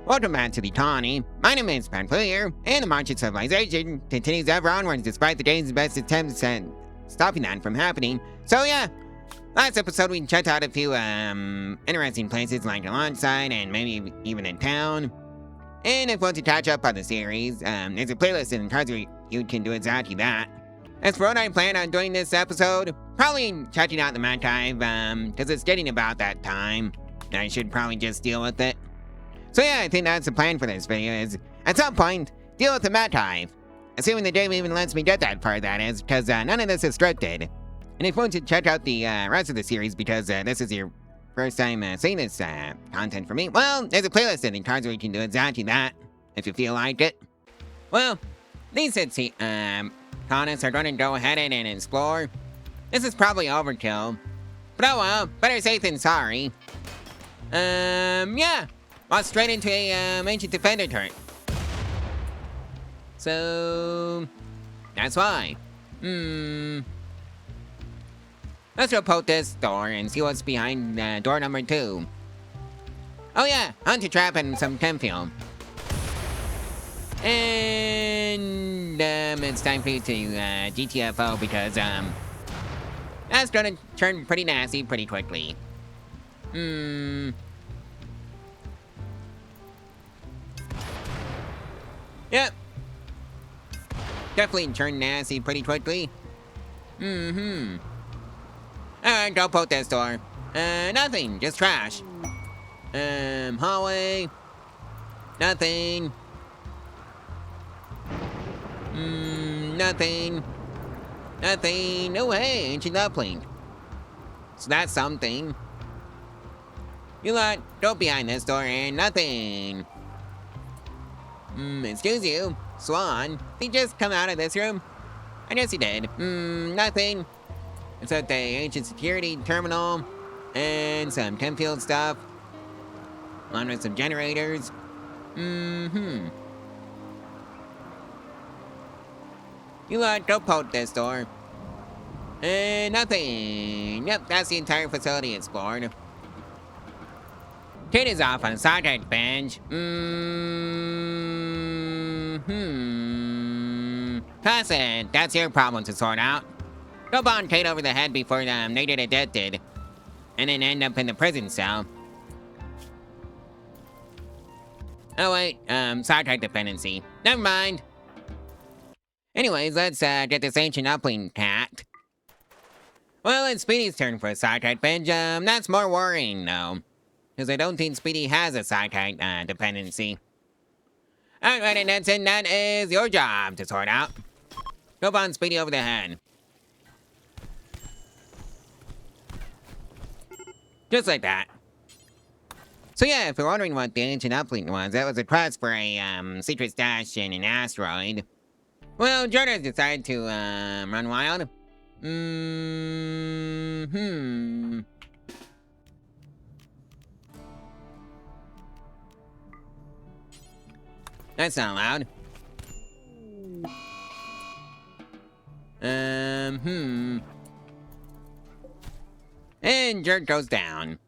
Welcome back to the colony. My name is Panclear, and the march of civilization continues ever onwards despite the game's best attempts at stopping that from happening. So yeah, last episode we checked out a few interesting places like the launch site and maybe even a town. And if you want to catch up on the series, there's a playlist in the cards where you can do exactly that. As for what I plan on doing this episode, probably checking out the archive, because it's getting about that time, and I should probably just deal with it. So yeah, I think that's the plan for this video is, at some point, deal with the archive. Assuming the game even lets me get that far, that is, because none of this is scripted. And if you want to check out the rest of the series because this is your first time seeing this content from me, well, there's a playlist in the cards where you can do exactly that, if you feel like it. Well, these colonists are going to go ahead and explore. This is probably overkill. But oh well, better safe than sorry. Yeah. Well, straight into a ancient defender turret. So that's why. Let's go poke this door and see what's behind door number 2. Oh yeah, hunter trap and some temp fuel. And it's time for you to GTFO because that's gonna turn pretty nasty pretty quickly. Yep. Definitely turn nasty pretty quickly. Alright, go poke this door. Nothing, just trash. Hallway. Nothing. Nothing. Nothing. Oh hey, ancient uplink. So that's something. You lot, go behind this door and nothing. Excuse you, Swan. Did you just come out of this room? I guess he did. Nothing. Except the ancient security terminal and some temp field stuff. Along with some generators. You lot, go poke this door. Nothing. Yep, that's the entire facility explored. Kid is off on a socket bench. Cousin, that's your problem to sort out. Go bonk Kate over the head before they get addicted. And then end up in the prison cell. Oh wait, socket dependency. Never mind. Anyways, let's get this ancient uplink hacked. Well, it's Speedy's turn for a socket bench. That's more worrying though. Because I don't think Speedy has a socket dependency. Alright, and that's it. That is your job to sort out. Go on Speedy over the head. Just like that. So yeah, if you're wondering what the ancient uplink was, that was a quest for a secret stash in an asteroid. Well, Jordan decided to run wild. That's not allowed. And Jerk goes down.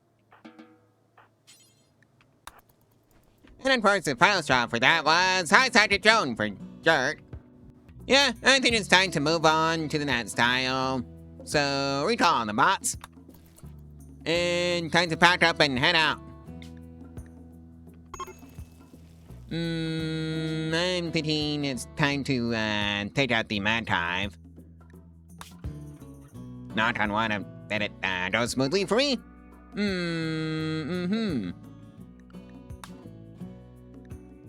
And of course the final straw for that was high-sided drone for Jerk. Yeah, I think it's time to move on to the next tile. So recall the bots. And time to pack up and head out. I'm thinking it's time to take out the archive. Knock on wood that it goes smoothly for me.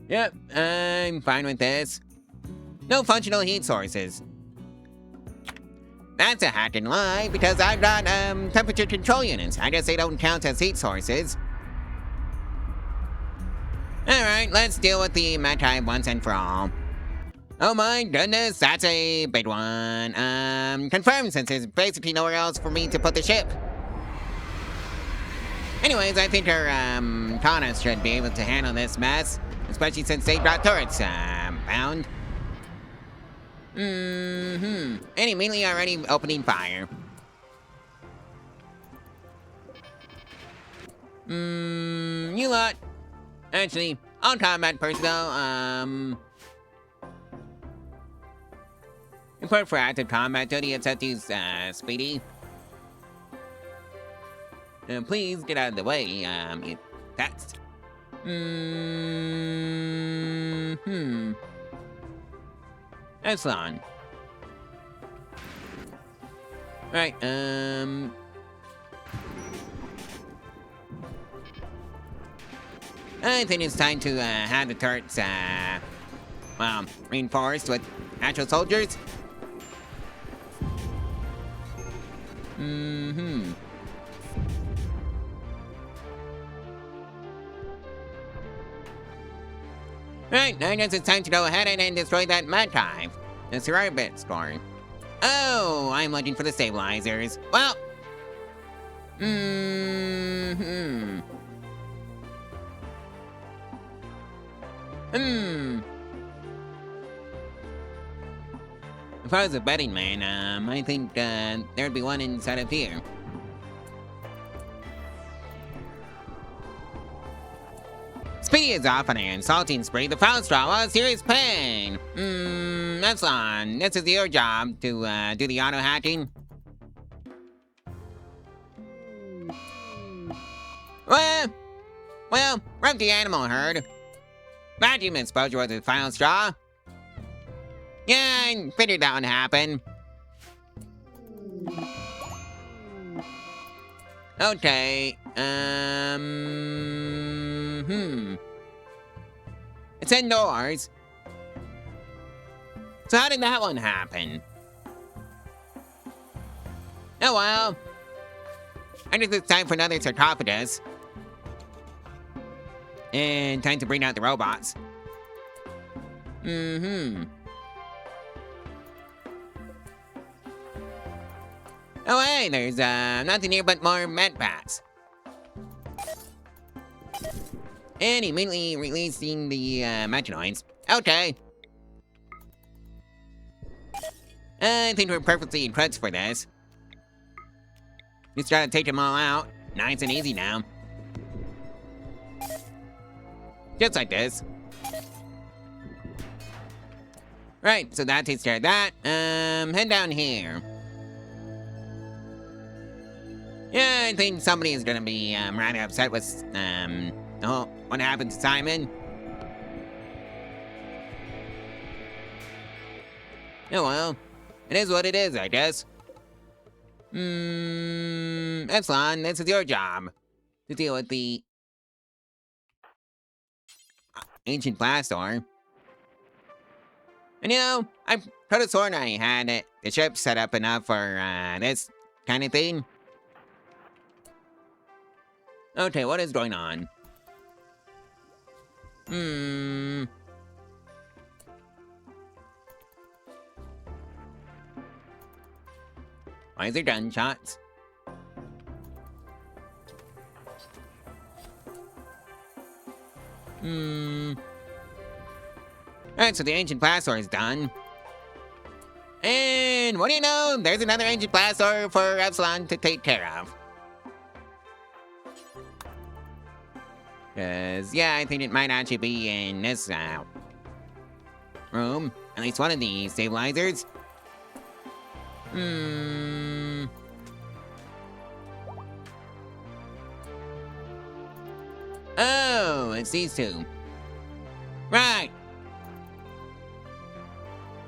Yep, I'm fine with this. No functional heat sources. That's a hack and lie because I've got temperature control units. I guess they don't count as heat sources. Alright, let's deal with the archive once and for all. Oh my goodness, that's a big one. Confirmed since there's basically nowhere else for me to put the ship. Anyways, I think our colonists should be able to handle this mess. Especially since they brought turrets bound. And immediately already opening fire. You lot. Actually, All combat personnel, report for active combat duty and set these, Speedy. Please get out of the way, text. Excellent. Right, I think it's time to, have the turrets, well, reinforced with actual soldiers. Right, I guess it's time to go ahead and destroy that mud hive. Let's hear our bit story. Oh, I'm looking for the stabilizers. Well, If I was a betting man, I think, there'd be one inside of here. Speedy is off on an salting spree. The foul straw was serious pain. That's on. This is your job to, do the auto-hacking. Well, rub the animal herd. Vacuum exposure was the final straw. Yeah, I figured that would happen. Okay, It's indoors. So how did that one happen? Oh well. I guess it's time for another sarcophagus. And time to bring out the robots. Oh hey, there's nothing here but more med packs. And immediately releasing the Mechanoids. Okay. I think we're perfectly equipped for this. Just gotta take them all out. Nice and easy now. Just like this. Right, so that takes care of that. Head down here. Yeah, I think somebody is gonna be rather upset with what happened to Simon. Oh well, it is what it is, I guess. Epsilon, this is your job to deal with the ancient Blastor. And you know, I could have sworn I had the ship set up enough for this kind of thing. Okay, what is going on? Why is there gunshots? Alright, so the ancient Blastor is done. And what do you know? There's another ancient Blastor for Epsilon to take care of. Cause yeah, I think it might actually be in this room. At least one of the stabilizers. Oh, it's these two. Right.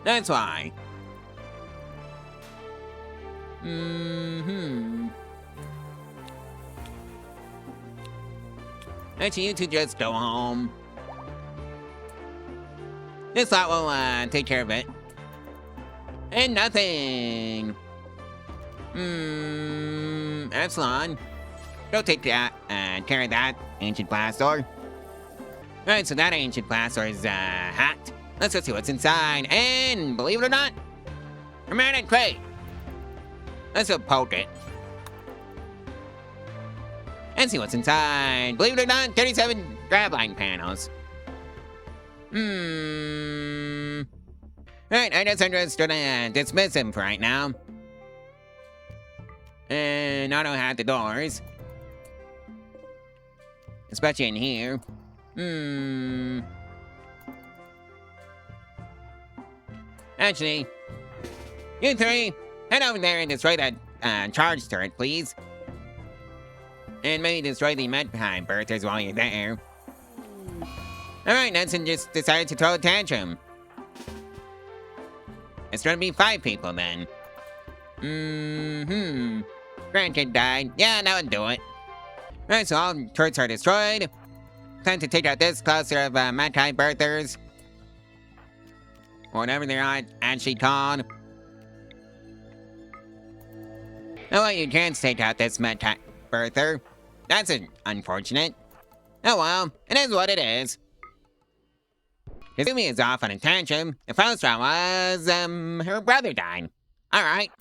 That's why. Actually, you two just go home. This lot will take care of it. And nothing. Epsilon. Go take that, care of that ancient Blastor. Alright, so that ancient Blastor is, hacked. Let's go see what's inside. And, believe it or not, a magnet crate. Let's go poke it. And see what's inside. Believe it or not, 37 grabline panels. Alright, I guess I'm just gonna dismiss him for right now. And auto-hack the doors. Especially in here. Actually, you three, head over there and destroy that charge turret, please. And maybe destroy the Mechanoid birthers while you're there. Alright, Nelson just decided to throw a tantrum. It's gonna be 5 people then. Granted died. Yeah, that would do it. Alright, so all turrets are destroyed. Time to take out this cluster of Mechanoid birthers. Or whatever they're actually called. Oh wait, you can't take out this Mechanoid birther. That's unfortunate. Oh well, it is what it is. Izumi is off on a tantrum. The first one was, her brother died. Alright.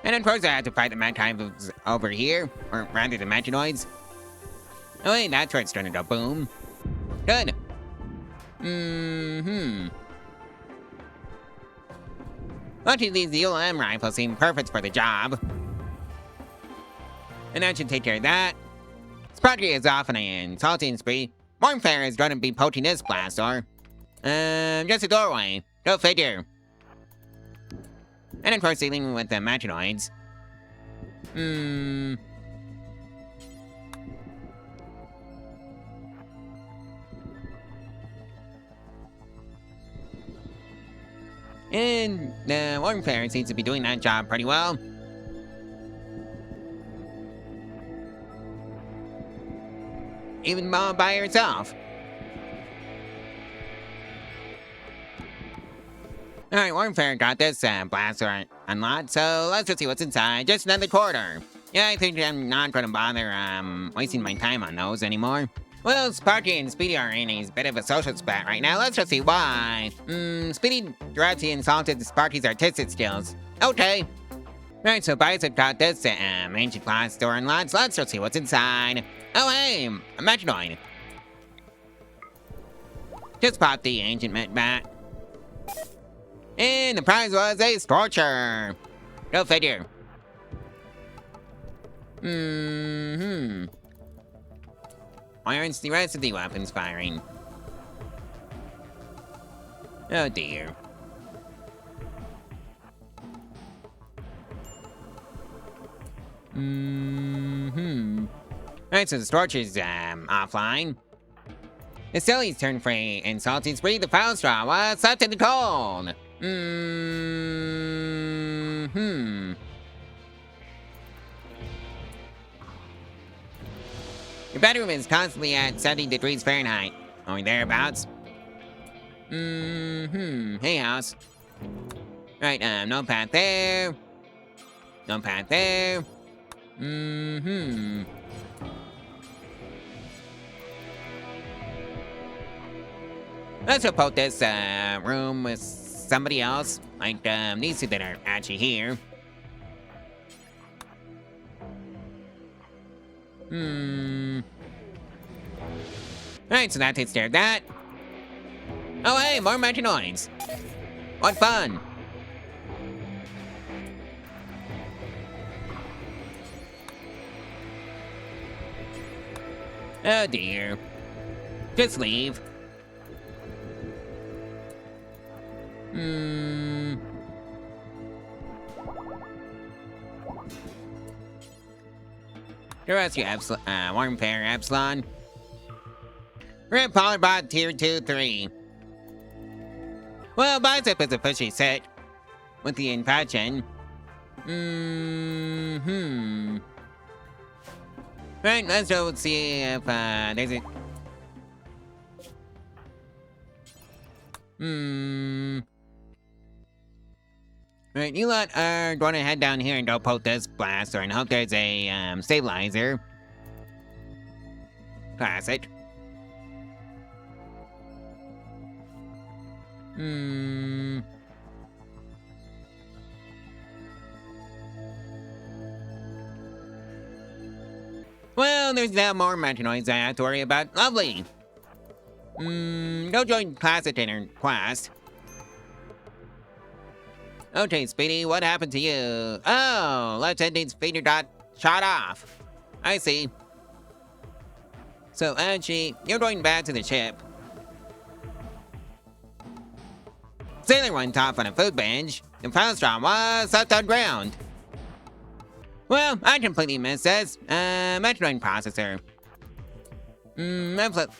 And of course I have to fight the Mechanoids over here. Or rather the Mechanoids. Oh wait, that turret's starting to boom. Good. Luckily these ULM rifles seem perfect for the job. And that should take care of that. Sparky is off on an insulting spree. Warmfare is going to be poaching this blaster. Just a doorway. Go figure. And of course dealing with the Mechanoids. And the Warmfare seems to be doing that job pretty well. Even by herself. Alright, Warmfare got this blaster unlocked, so let's just see what's inside. Just another quarter. Yeah, I think I'm not gonna bother wasting my time on those anymore. Well, Sparky and Speedy are in a bit of a social spat right now. Let's just see why. Speedy directly insulted Sparky's artistic skills. Okay. Alright, so Bicep got this ancient glass door unlocked, so let's just see what's inside. Oh hey, a Mechanoid. Just popped the ancient Met bat. And the prize was a Scorcher. Go figure. Why aren't the rest of the weapons firing? Oh dear. Alright, so the Scorch is offline. It's Silly's turn for an insulting spree. The foul straw was left in the cold. Your bedroom is constantly at 70 degrees Fahrenheit. Or thereabouts. Hey, house. Right, no path there. No path there. Let's support this room with somebody else, like these two that are actually here. Alright, so that takes care of that. Oh hey, more Mechanoids. What fun. Oh dear. Just leave. The rescue Warmfare Epsilon. Rip Polybot Tier 2-3. Well, Bicep is officially set with the infection. Right, let's go see if there's a... Right, you lot are going to head down here and go poke this blaster and hope there's a stabilizer. Classic. Well, there's now more Mechanoids I have to worry about. Lovely. Go join Classic Dinner Quest. Okay, Speedy, what happened to you? Oh, Lieutenant's feeder got shot off. I see. So, Archie, you're going back to the ship. Sailor went off on a food binge. The Filestraw was left on ground. Well, I completely missed this. Mechanoid processor.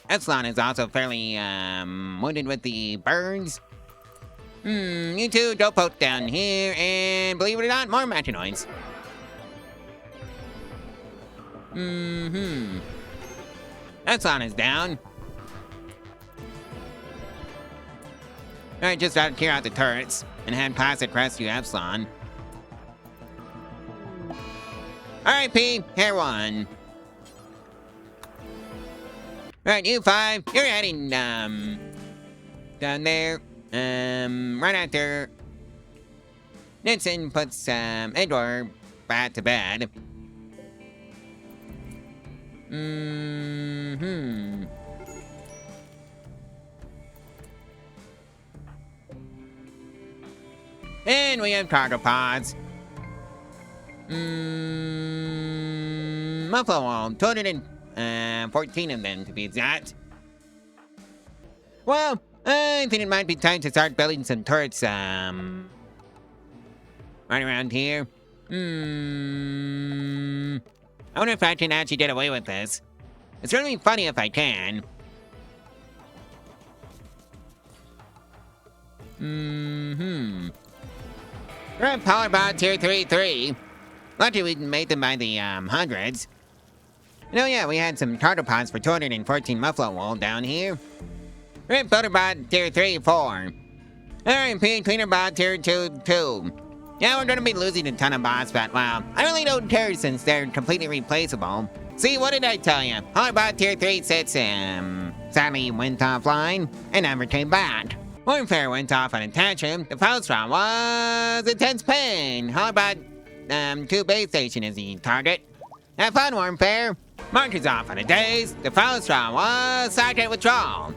Epsilon is also fairly, wounded with the burns. You two go poke down here, and believe it or not, more Mechanoids. Epsilon is down. Alright, just gotta clear out the turrets and head past it rescue Epsilon. Alright, P, here one. Alright, you five, you're heading, down there. Right after Nixon puts, Edward back to bed. And we have cargo pods. Buffalo, 214 of them to be exact. Well, I think it might be time to start building some turrets, right around here. I wonder if I can actually get away with this. It's gonna be funny if I can. We're at Powerbot Tier 3-3. Lucky we made them by the, hundreds. Oh yeah, we had some cargo pods for 214 muffalo wool down here. We're at Butterbot Tier 3-4. Alright, P Cleanerbot Tier 2-2. Yeah, we're gonna be losing a ton of bots, but well, I really don't care since they're completely replaceable. See, what did I tell you? Powerbot Tier 3-6, sadly went offline and never came back. Warfare went off on a tantrum. The Filestraw was intense pain. Powerbot 2 base station is the target. Have fun, Warfare. Mark is off on a daze. The Filestraw was silent withdrawal.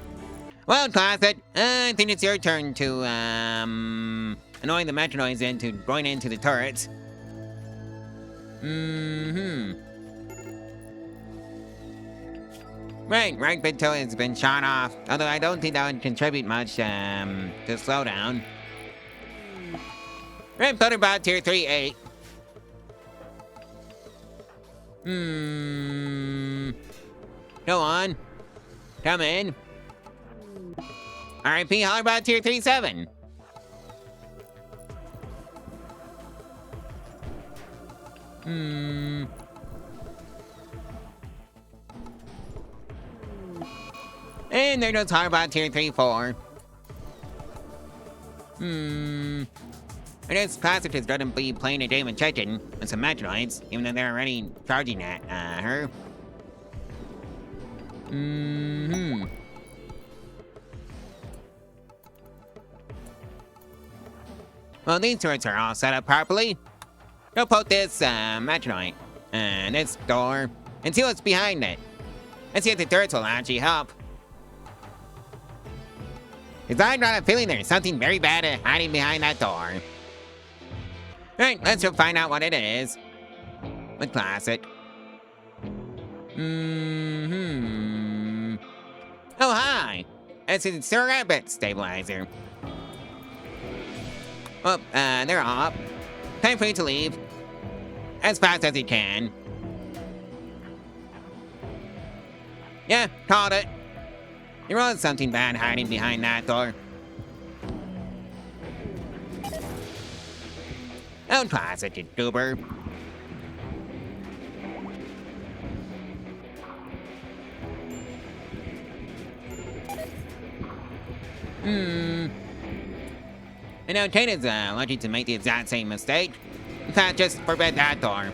Well, Classic, I think it's your turn to, annoy the Mechanoids into going into the turrets. Right bit toe has been shot off, although I don't think that would contribute much, to slowdown. Right Butterbot Tier 3-8. Go on. Come in. RIP Hollerbot Tier 3-7. And there goes Hollerbot Tier 3-4. I guess Classic is gonna be playing a game of chicken with some Mechanoids, even though they're already charging at, her. Well, these turrets are all set up properly. Go poke this, Mechanoid, this door, and see what's behind it. Let's see if the turrets will actually help. Because I got a feeling there's something very bad hiding behind that door. Alright, let's go find out what it is. With Classic. Oh, hi! It's a Sir Rabbit stabilizer. Well, they're up. Time for you to leave. As fast as you can. Yeah, called it. There was something bad hiding behind that door. Oh, Classic, you goober. I know Tana's lucky to make the exact same mistake. In fact, just forbid that door.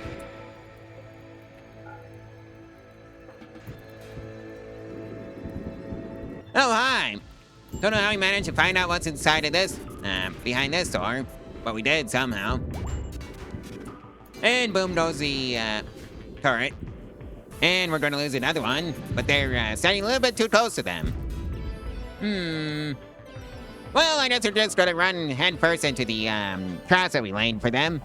Oh, hi! Don't know how we managed to find out what's inside of this, behind this door, but we did somehow. And boom goes the, turret. And we're gonna lose another one, but they're, standing a little bit too close to them. Well, I guess we're just gonna run head first into the, traps that we laid for them.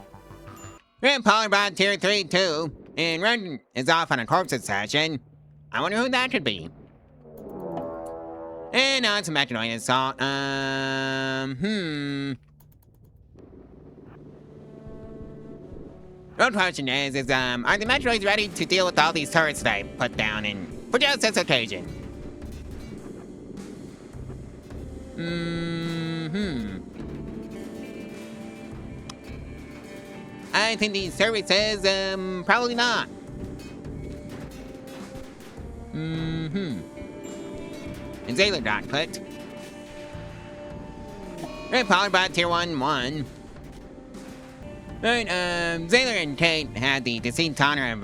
We're in Powerbot Tier 3-2, and Run is off on a corpse session. I wonder who that could be. And now it's a Mechanoid assault. Real question is are the Mechanoids ready to deal with all these turrets that I put down for just this occasion? I think the survey says, probably not. And Zayler got clicked. Right, Powerbot Tier 1. Right, Zayler and Kate had the deceived honor of,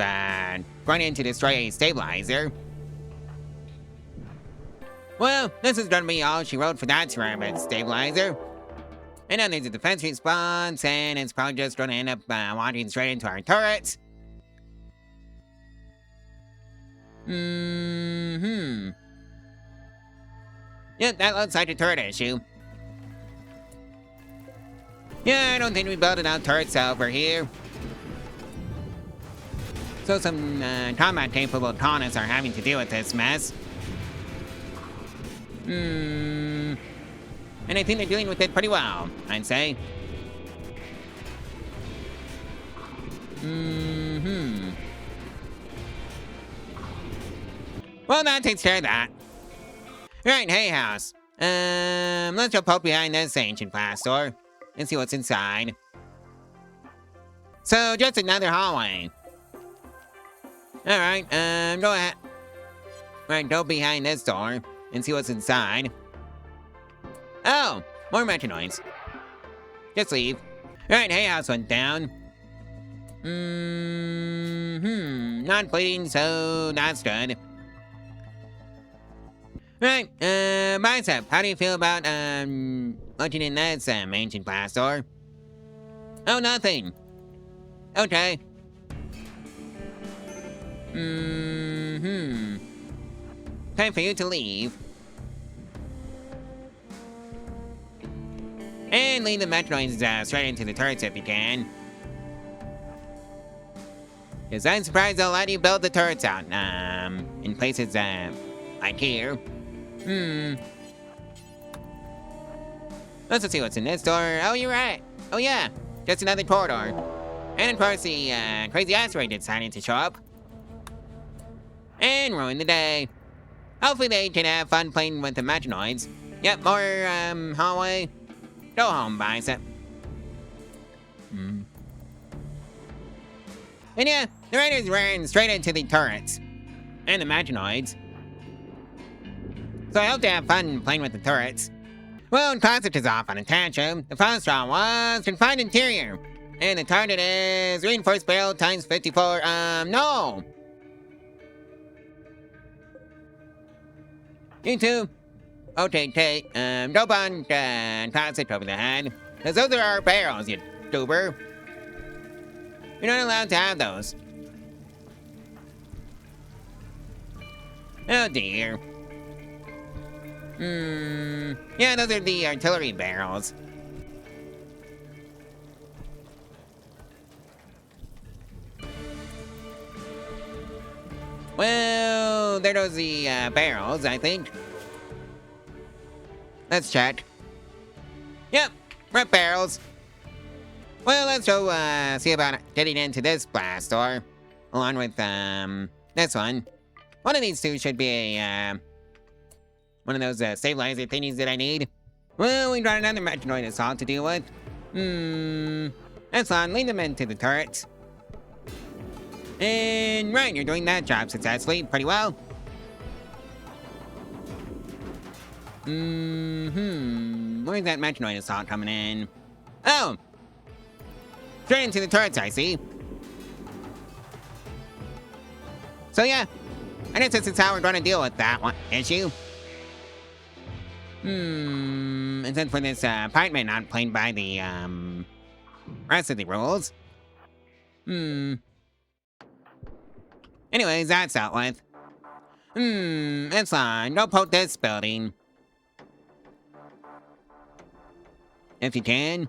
going in to destroy a stabilizer. Well, this is gonna be all she wrote for that ceramic stabilizer. And then there's a defense response, and it's probably just gonna end up, walking straight into our turrets. Yep, that looks like a turret issue. Yeah, I don't think we built enough turrets over here. So some combat-capable colonists are having to deal with this mess. And I think they're dealing with it pretty well, I'd say. Well, that takes care of that. Right, hey house. Let's go poke behind this ancient glass door and see what's inside. So, just another hallway. Alright, go ahead. Right, go behind this door and see what's inside. Oh, more Mechanoids. Just leave. Alright, hay house went down. Not bleeding, so that's good. Right, Bicep, how do you feel about, looking in this, ancient glass door? Oh, nothing. Okay. Time for you to leave. And lead the Mechanoids, straight into the turrets if you can. Because I'm surprised they'll let you build the turrets out, in places, like here. Let's see what's in this door. Oh, you're right. Oh, yeah. Just another corridor. And of course, the crazy asteroid decided to show up. And ruin the day. Hopefully they can have fun playing with the Mechanoids. Yep, more, hallway. Go home, Bicep. And yeah, the raiders ran straight into the turrets. And the Mechanoids. So I hope they have fun playing with the turrets. Well, the concept is off on a tantrum. The Foster was confined interior. And the target is reinforced barrel times 54. No! You two. Okay, Kate. Dope on concept over the head. Because those are our barrels, you goober. You're not allowed to have those. Oh dear. Yeah, those are the artillery barrels. Well, there goes the barrels, I think. Let's check. Yep, rep barrels. Well, let's go see about getting into this blast door. Along with this one. One of these two should be a one of those stabilizer thingies that I need. Well, we got another Mechanoid assault to deal with. That's on, lead them into the turrets. And right, you're doing that job successfully, pretty well. Where's that Mechanoid assault coming in? Oh! Straight into the turrets, I see. So yeah, I guess this is how we're gonna deal with that one issue. And then for this part may not played by the rest of the rules. Anyways, that's out with. It's fine. Go poke this building. If you can.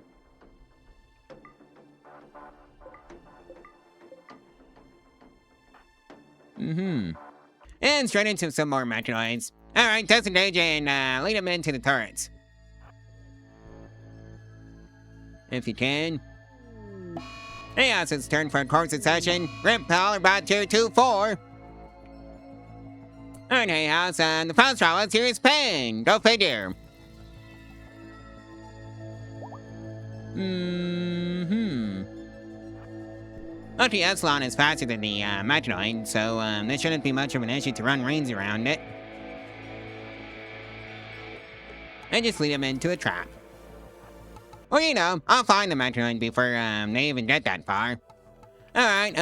And straight into some more Mechanoids. Alright, disengage and lead them into the turrets. If you can. Hey, it's turn for a course session. Rip Powerbot 224. Alright, hey, House, the final straw was serious pain. Go figure. Luckily, Epsilon is faster than the Mechanoid, so there shouldn't be much of an issue to run rings around it. And just lead them into a trap. Or, you know, I'll find the Mechanoid before they even get that far. Alright,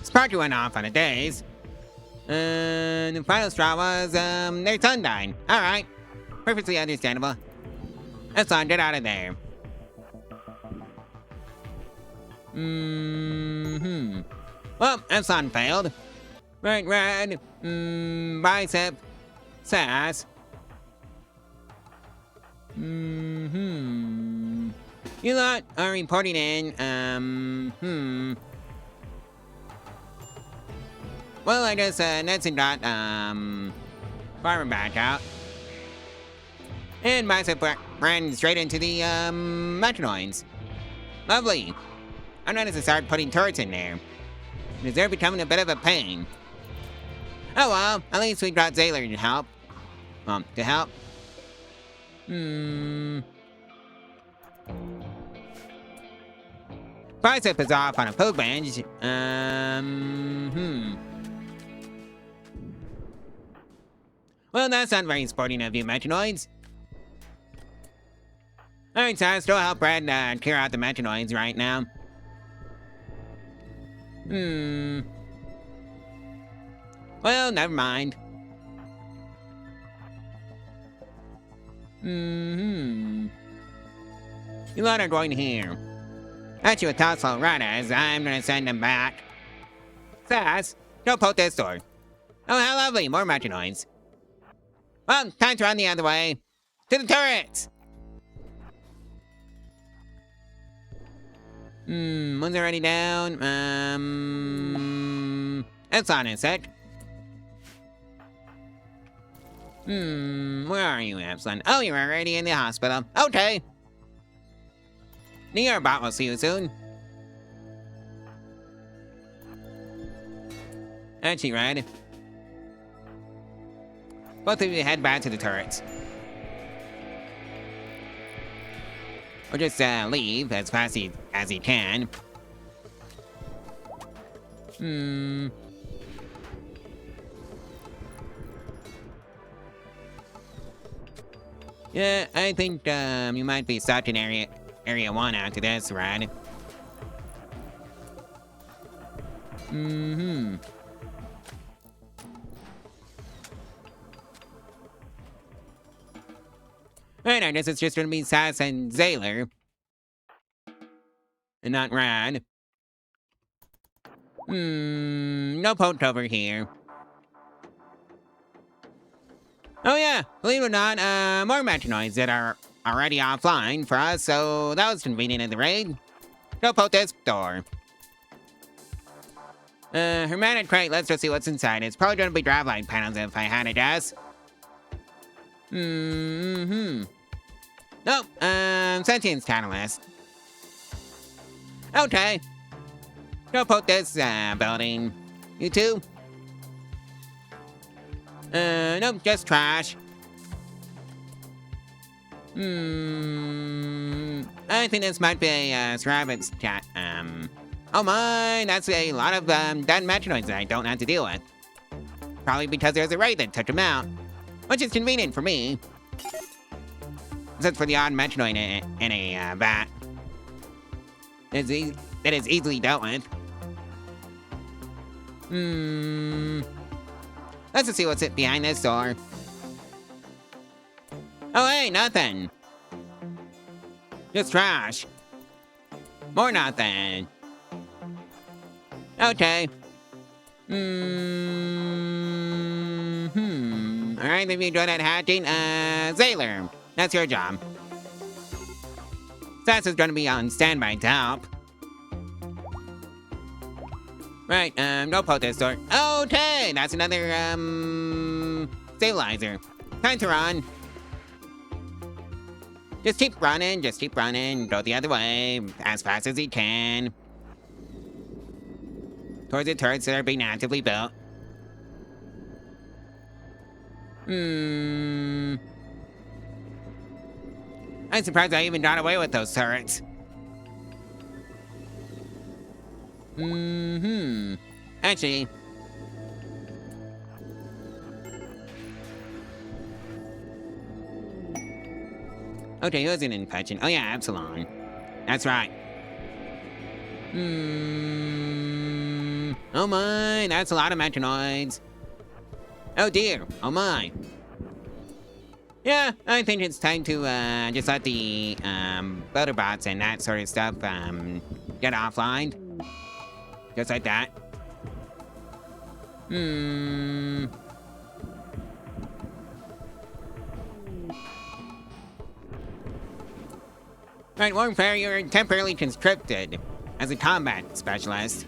Sparky went off on a daze. The final straw was, their son died. Alright. Perfectly understandable. Epsilon, get out of there. Well, Epsilon failed. Right, red. Bicep. Sass. You lot are reporting in, Well, I guess, Netson got, Farmer back out. And Bicep ran straight into the, Mechanoids. Lovely. I'm going to start putting turrets in there. Because they're becoming a bit of a pain. Oh well, at least we got Zayler to help. Bicep is off on a food binge. Well, that's not very sporting of you, Mechanoids. Alright, so I still help Brad clear out the Mechanoids right now. Well, never mind. You lot are going here. Actually, with Tossal Ranas, I'm gonna send them back. Sass, don't poke this door. Oh, how lovely, more Mechanoids. Well, time to run the other way. To the turrets! One's already down. It's on a sec. Where are you, Epsilon? Oh, you're already in the hospital. Okay. New York bot will see you soon. Actually, right. Both of you head back to the turrets. Or just leave as fast as you can. Yeah, I think you might be stuck in area 1 after this, right? Right, I guess it's just gonna be Sass and Zayler. And not Rad. No poke over here. Oh yeah, believe it or not, more Mechanoids that are already offline for us, so that was convenient in the raid. Go poke this door. Hermetic crate, let's just see what's inside. It's probably gonna be drive light panels if I had to guess. Nope, Sentience Catalyst. Okay. Go poke this, building. You too? Nope, just trash. I think this might be a Rabbit's chat. Oh my, that's a lot of, dead Mechanoids that I don't have to deal with. Probably because there's a raid that took them out. Which is convenient for me. Except for the odd Mechanoid in a vat. That is easily dealt with. Let's just see what's behind this door. Oh hey, nothing. Just trash. More nothing. Okay. Alright, if you enjoyed that hatching, Zayler, that's your job. Sass is gonna be on standby to help. Right, don't poke this door. Okay, that's another, stabilizer. Time to run. Just keep running, go the other way, as fast as you can. Towards the turrets that are being actively built. I'm surprised I even got away with those turrets. Actually. Okay, who's an infection? Oh yeah, Epsilon. That's right. Oh my, that's a lot of Mechanoids. Oh dear, oh my. Yeah, I think it's time to just let the builder bots and that sort of stuff get offline. Just like that. Right, Warfare, you're temporarily conscripted as a combat specialist.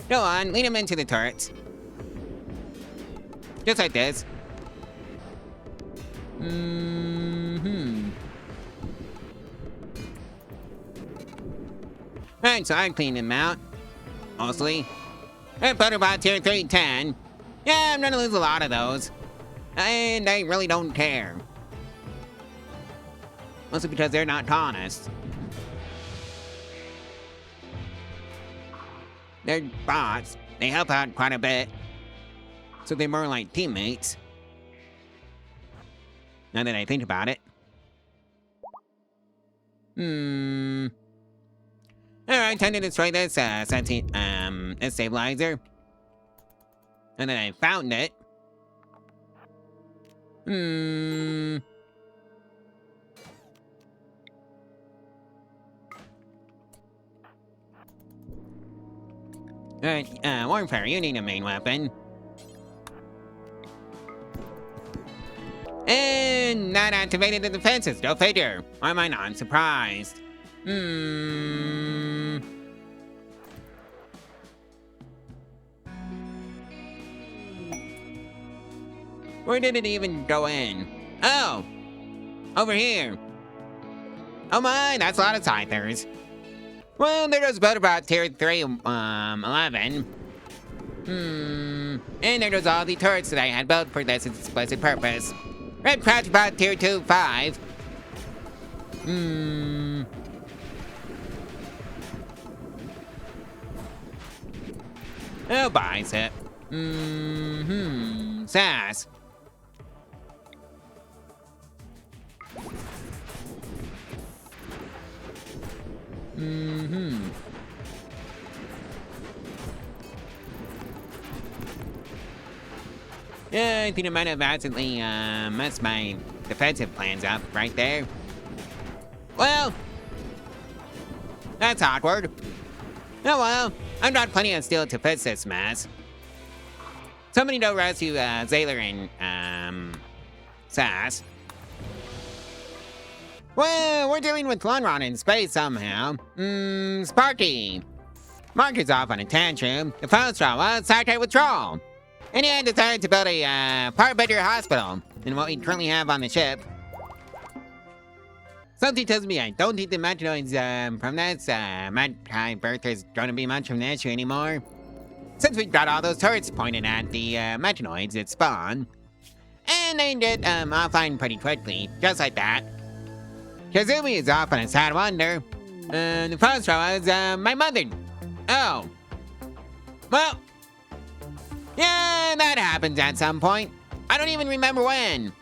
Go on, lead him into the turrets. Just like this. Alright, so I cleaned him out. Mostly. And Butterbot tier 310. Yeah, I'm gonna lose a lot of those. And I really don't care. Mostly because they're not honest. They're bots. They help out quite a bit. So they're more like teammates. Now that I think about it. Alright, time to destroy this this stabilizer. And then I found it. Alright, Warfare, you need a main weapon. And that activated the defenses, go figure. Why am I not surprised? Where did it even go in? Oh! Over here. Oh my, that's a lot of Scythers. Well, there goes Butterbot tier 311. And there goes all the turrets that I had built for this explicit purpose. Red Crouchbot tier 25. Oh, bicep. Sass. Yeah, I think I might have accidentally messed my defensive plans up right there. Well, that's awkward. Oh well, I've got plenty of steel to fix this mess. Somebody go rescue Zaylor and Sass. Well, we're dealing with Lunron in space somehow. Sparky. Mark is off on a tantrum. The Phosphor psychic withdrawal. And he had decided to build a far better hospital than what we currently have on the ship. Something tells me I don't think the Mechanoids from this birth is going to be much of an issue anymore. Since we've got all those turrets pointed at the Mechanoids that spawn. And they get offline pretty quickly, just like that. Kazumi is off on a sad wonder. The Phosphor is my mother. Oh. Well. Yeah, that happens at some point. I don't even remember when.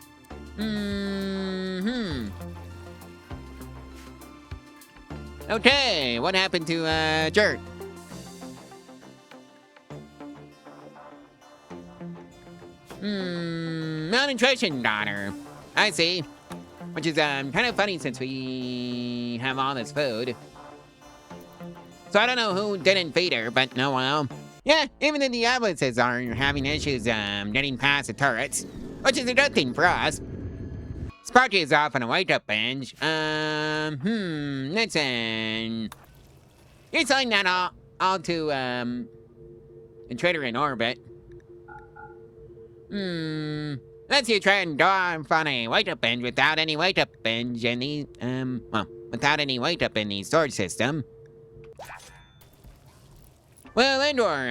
Okay, what happened to Jerk? Malnutrition daughter. I see. Which is kind of funny since we have all this food. So I don't know who didn't feed her, but no well. Yeah, even the Diabloses are having issues getting past the turrets, which is a good thing for us. Sparky is off on a wake-up binge. Listen. You're selling that all. all to, a trader in orbit. Let's you try and draw on a weight up binge without any weight up binge in the, well, without any weight up in the storage system. Well, Endor,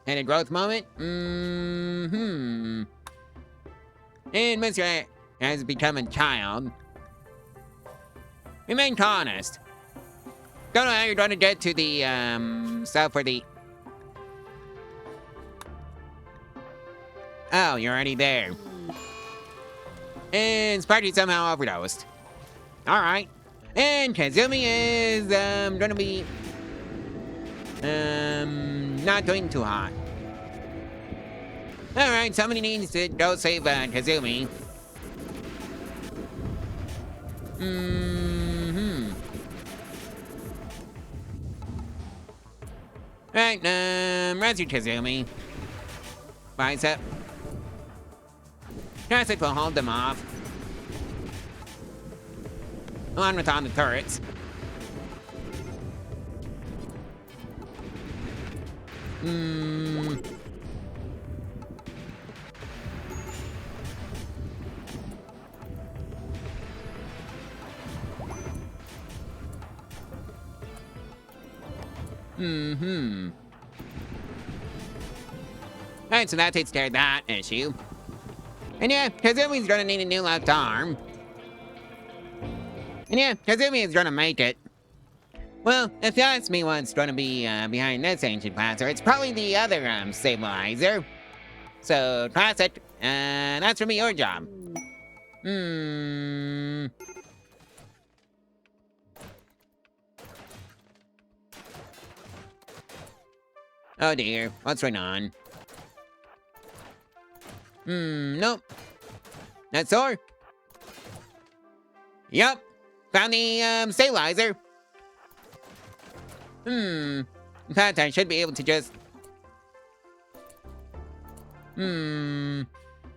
had a growth moment. And Mr. has become a child. Remain honest. Don't know how you're going to get to the, stuff for the... Oh, you're already there. And Sparky somehow overdosed. Alright. And Kazumi is, gonna be... not doing too hot. Alright, somebody needs to go save, Kazumi. Right, rescue Kazumi. Bicep. Classic will hold them off. Along with all the turrets. Alright, so that takes care of that issue. And yeah, Kazumi's gonna need a new left arm. And yeah, Kazumi is gonna make it. Well, if you ask me what's gonna be behind this ancient plaster, it's probably the other stabilizer. So toss it, and that's gonna be your job. Oh dear, what's going on? Nope. That's sore. Yup. Found the, stabilizer. In fact, I should be able to just...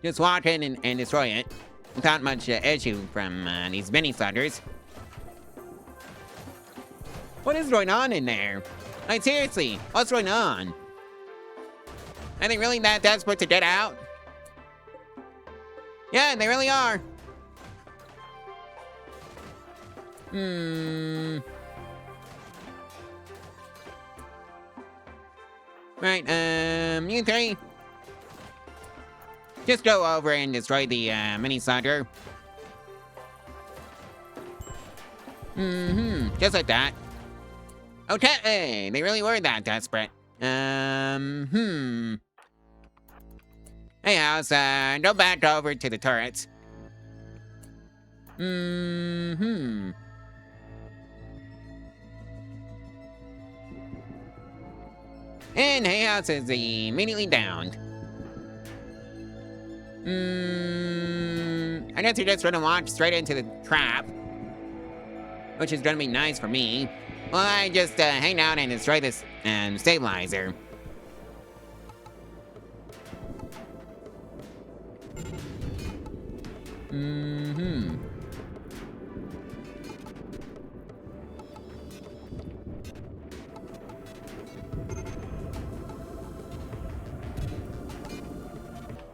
just walk in and destroy it. Without much issue from, these mini sluggers. What is going on in there? Like, seriously, what's going on? Are they really that desperate to get out? Yeah, they really are. Right, you three. Just go over and destroy the, mini slugger. Just like that. Okay, they really were that desperate. Hey, House, go back over to the turrets. And Hey House is immediately downed. I guess you're just gonna walk straight into the trap. Which is gonna be nice for me. Well, I just hang out and destroy this stabilizer.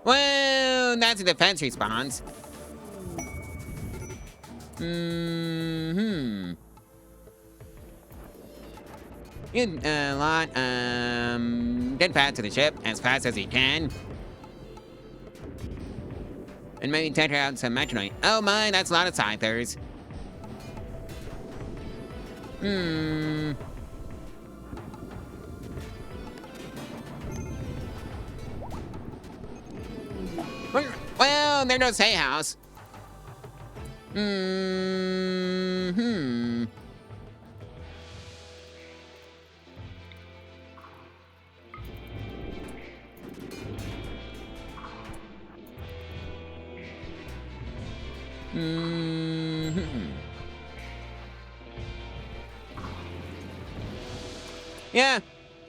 Well, that's a defense response. You get back to the ship as fast as you can. And maybe take out some Mechanoids. Oh my, that's a lot of Scythers. Well, there goes Hay House. Yeah,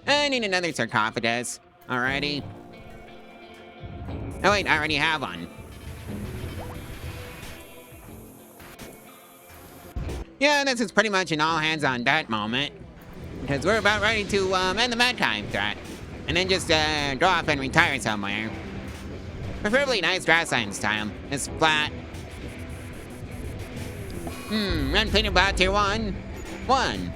I need another sarcophagus. Alrighty. Oh wait, I already have one. Yeah, this is pretty much an all hands on deck moment. Because we're about ready to end the nighttime threat. And then just go off and retire somewhere. Preferably nice grassland style. It's flat. Run clean about tier 1. 1.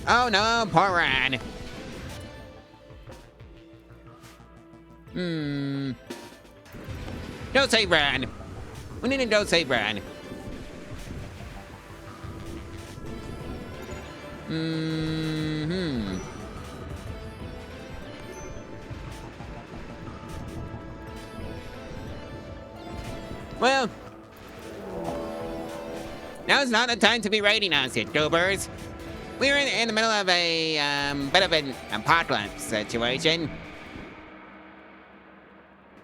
Oh no, poor Rad. Don't save Rad. We need a don't save Rad. Well, now's not the time to be raiding us, YouTubers. We're in the middle of a bit of an apocalypse situation.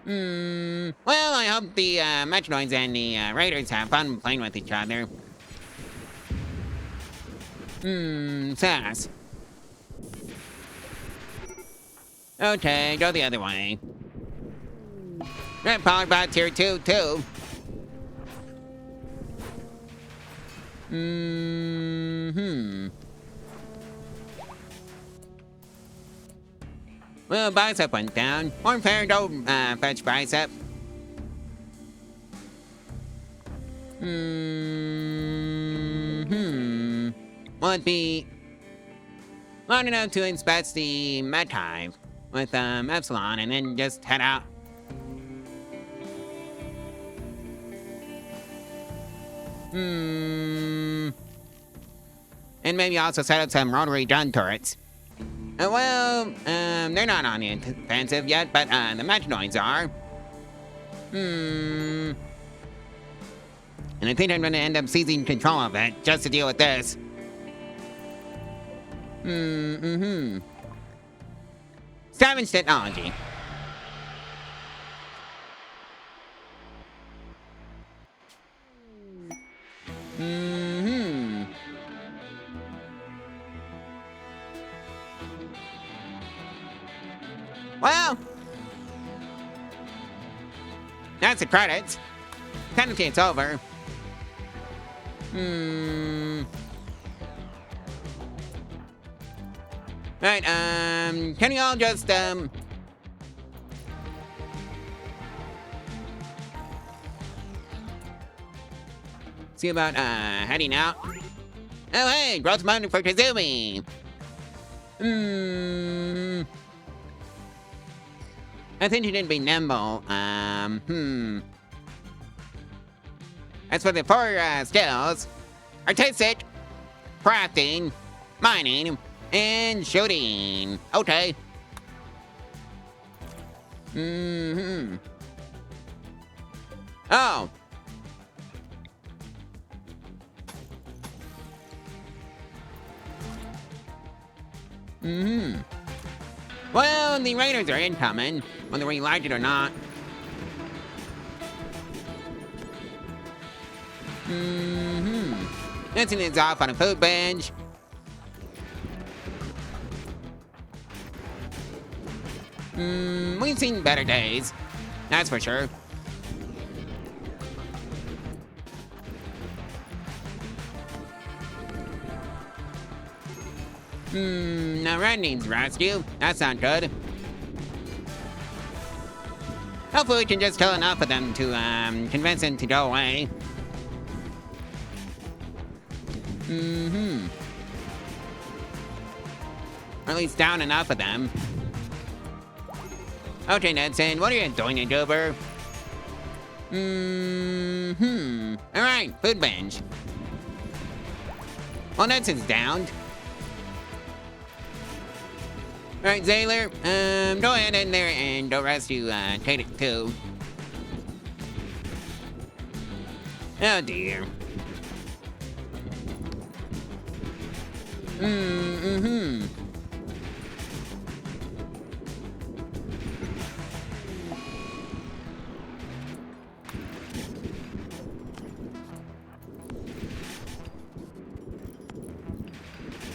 Well, I hope the Mechanoids and the raiders have fun playing with each other. Sass. Okay, go the other way. Red Powerbot tier 2, too. Well, bicep went down. More fair, don't fetch bicep. Will it be long enough to inspect the Met Hive with Epsilon and then just head out? And maybe also set up some rotary gun turrets. Well, they're not on the offensive yet, but the Mechanoids are. And I think I'm gonna end up seizing control of it just to deal with this. Scavenge technology. Well, that's the credits. Technically, it's over. Right, can you all just, see about, heading out? Oh, hey, growth mode for Kazumi. I think you need to be nimble. As for the 4 skills, artistic, crafting, mining, and shooting. Okay. Oh. Well, the raiders are incoming, whether we like it or not. Vincent is off on a food binge. We've seen better days. That's for sure. Now Red needs rescue. That's not good. Hopefully we can just kill enough of them to convince him to go away. Or at least down enough of them. Okay, Nedson, what are you doing, YouTuber? Alright, food binge. Well, Nedson's downed. Alright, Zaylor, go ahead in there and go rescue Kate too. Oh dear.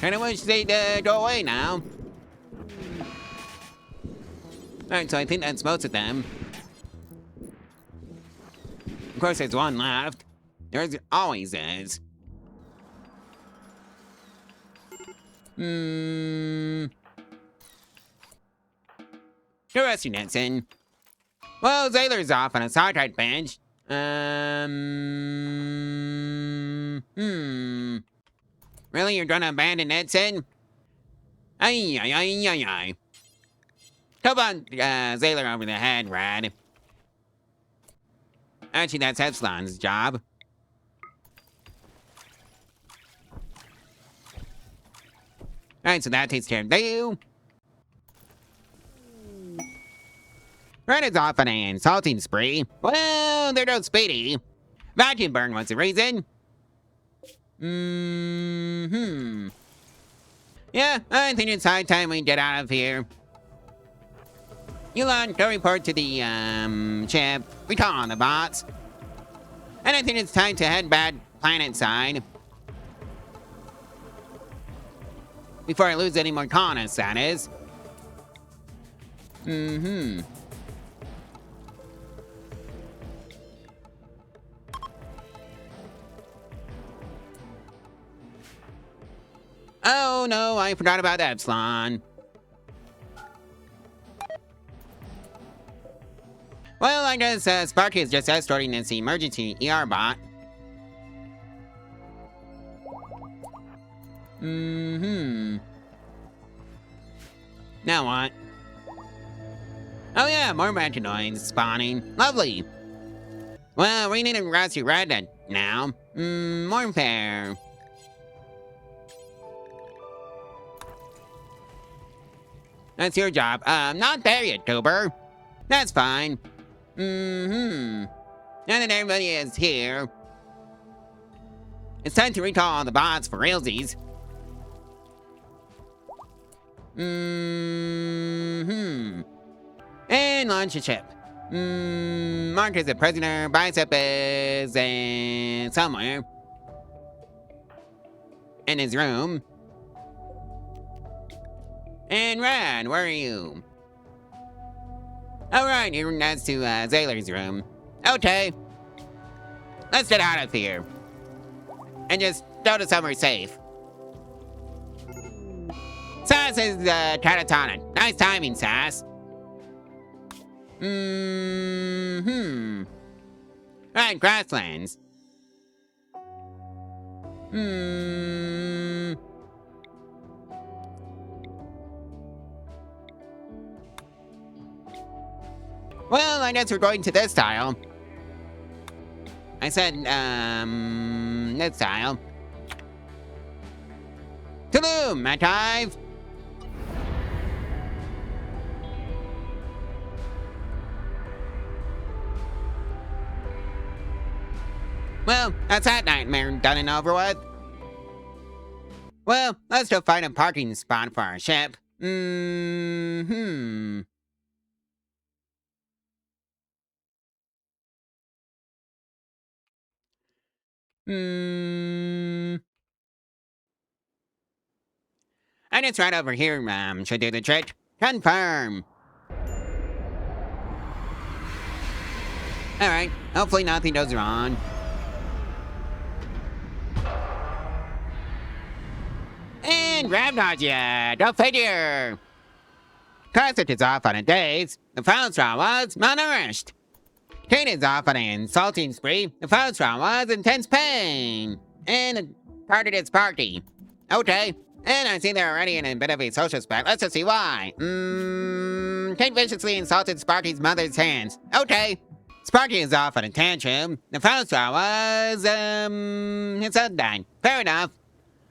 Kinda wish they'd go away now. Alright, so I think that's most of them. course, there's one left. There's always is. Interesting, Edson. Well, Zayler's off on a side bench. Really, you're gonna abandon Edson? Ay. Come on, Zayler over the head, Rad. Actually, that's Epsilon's job. Alright, so that takes care of you. Red is off on an insulting spree. Well, they're no speedy. Vacuum burn was the reason. Yeah, I think it's high time we get out of here. Elon, go report to the, ship. Recall on the bots. And I think it's time to head back planet side. Before I lose any more colonists, that is. Oh no, I forgot about Epsilon. Well, I guess Sparky is just escorting this emergency ER bot. Now what? Oh yeah, more Mechanoids spawning. Lovely. Well, we need to rescue Red now. More fair. That's your job. Not there yet, Cooper. That's fine. Now that everybody is here, it's time to recall all the bots for realsies. And launch a ship. Mark is a prisoner, Bicep is somewhere. In his room. And Rad, where are you? Alright, you're next to Zayler's room. Okay. Let's get out of here. And just go to somewhere safe. Sass is catatonic. Nice timing, Sass. Alright, grasslands. Well, I guess we're going to this tile. I said, this tile. Tulum, Mative! Well, that's that nightmare done and over with. Well, let's go find a parking spot for our ship. And it's right over here, should do the trick. Confirm. Alright, hopefully nothing goes wrong. And grab nausea, go figure. Cosset is off on a daze. The Foulstraw was malnourished. Kate is off on an insulting spree. The Foulstraw was intense pain. And parted its party. Okay. And I see they're already in a bit of a social spat. Let's just see why. Kate viciously insulted Sparky's mother's hands. Okay. Sparky is off on a tantrum. The Foulstraw was, his son died. Fair enough.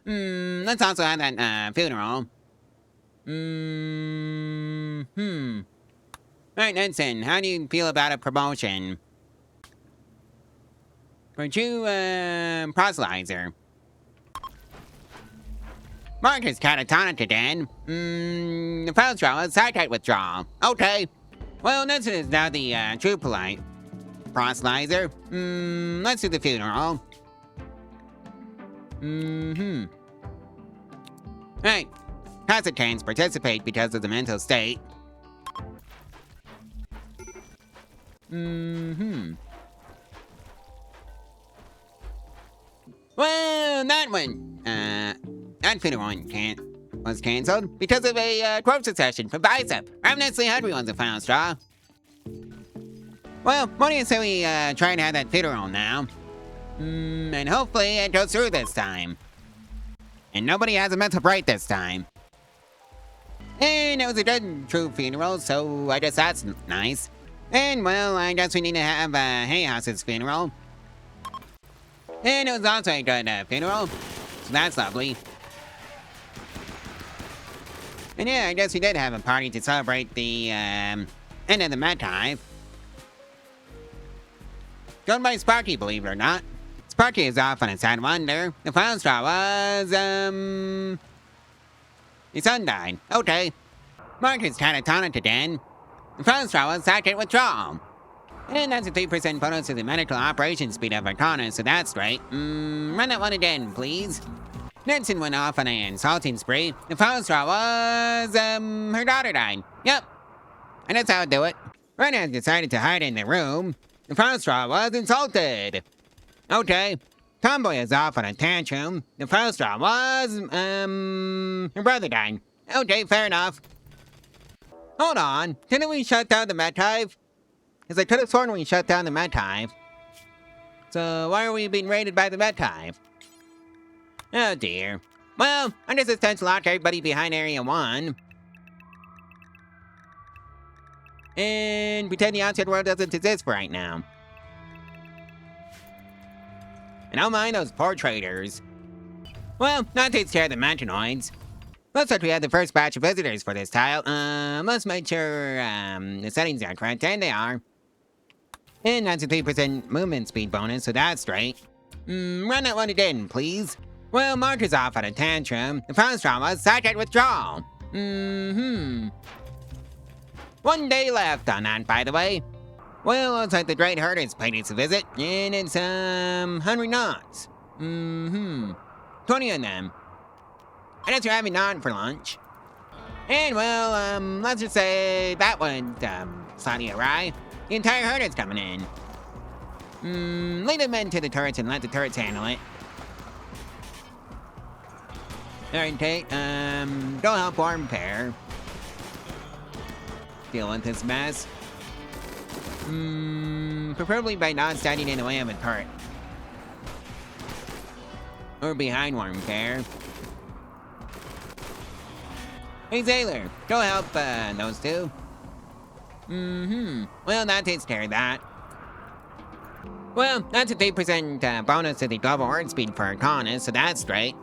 Let's also have that, funeral. Alright, Edson, how do you feel about a promotion? For you, proselytizer. Mark is catatonic again. The Foulstraw is sidetight withdrawal. Okay. Well, Edson is now the, true polite proselytizer. Let's do the funeral. Right. Hesitants participate because of the mental state. Well, that one, that funeral was canceled because of a corpse session for Bicep. Ravenously hungry one's a final straw. Well, what do you say we try and have that funeral now? And hopefully it goes through this time. And nobody has a mental break this time. And it was a good, true funeral, so I guess that's nice. And well, I guess we need to have Hay House's funeral. And it was also a good funeral, so that's lovely. And yeah, I guess we did have a party to celebrate the end of the Met Hive. Joined by Sparky, believe it or not. Sparky is off on a sad wonder. The final straw was, his son died. Okay. Mark is catatonic again. The final straw was second withdrawal. And that's a 3% bonus to the medical operation speed of Arcana, so that's great. Run that one again, please. Nelson went off on an insulting spree. The final straw was, her daughter died. Yep. And that's how I do it. Ren has decided to hide in the room. The final straw was insulted. Okay. Tomboy is off on a tantrum. The final straw was, her brother died. Okay, fair enough. Hold on. Didn't we shut down the Met Hive? Because I could have sworn we shut down the Met Hive. So why are we being raided by the Met Hive? Oh dear. Well, I'm just attempting to lock everybody behind Area 1. And pretend the outside world doesn't exist right now. And don't mind those poor traders. Well, that takes care of the Mechanoids. Looks like we had the first batch of visitors for this tile. Let's make sure the settings are correct, and they are. And that's a 3% movement speed bonus, so that's great. Run that one again, please. Well, Mark is off on a tantrum. The final straw was second withdrawal. 1 day left on that, by the way. Well, looks like the Great Herd has paid us a visit, and it's, 100 knots. 20 of them. I guess you're having none for lunch. And, well, let's just say that went, slightly awry. The entire herd is coming in. Lead them into the turrets and let the turrets handle it. Alright, Tate, go help Warm Pair deal with this mess. Preferably by not standing in the way of a turret. Or behind Warm Pair. Hey, Sailor, go help, those two. Well, that takes care of that. Well, that's a 3% bonus to the global horde speed for Arcana, so that's great.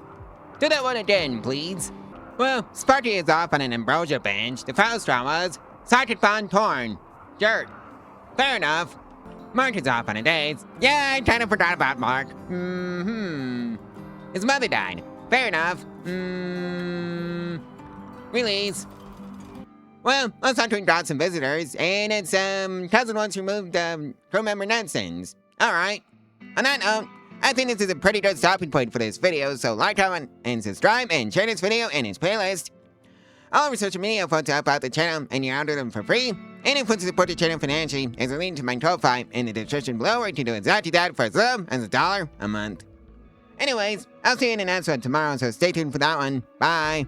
Do that one again, please. Well, Sparky is off on an Ambrosia bench. The final straw was Sergeant Von Torn. Jerk. Fair enough. Mark is off on a daze. Yeah, I kind of forgot about Mark. His mother died. Fair enough. Release. Well, let's not to drop some visitors, and it's, cousin once removed, crew member nonsense. Alright. On that note, I think this is a pretty good stopping point for this video, so like, comment, and subscribe, and share this video and its playlist. All of our social media info to help out the channel and your algorithm for free, and if you want to support the channel financially, is a link to my Ko-Fi in the description below where you can do exactly that for as low as $1 a month. Anyways, I'll see you in an episode tomorrow, so stay tuned for that one. Bye!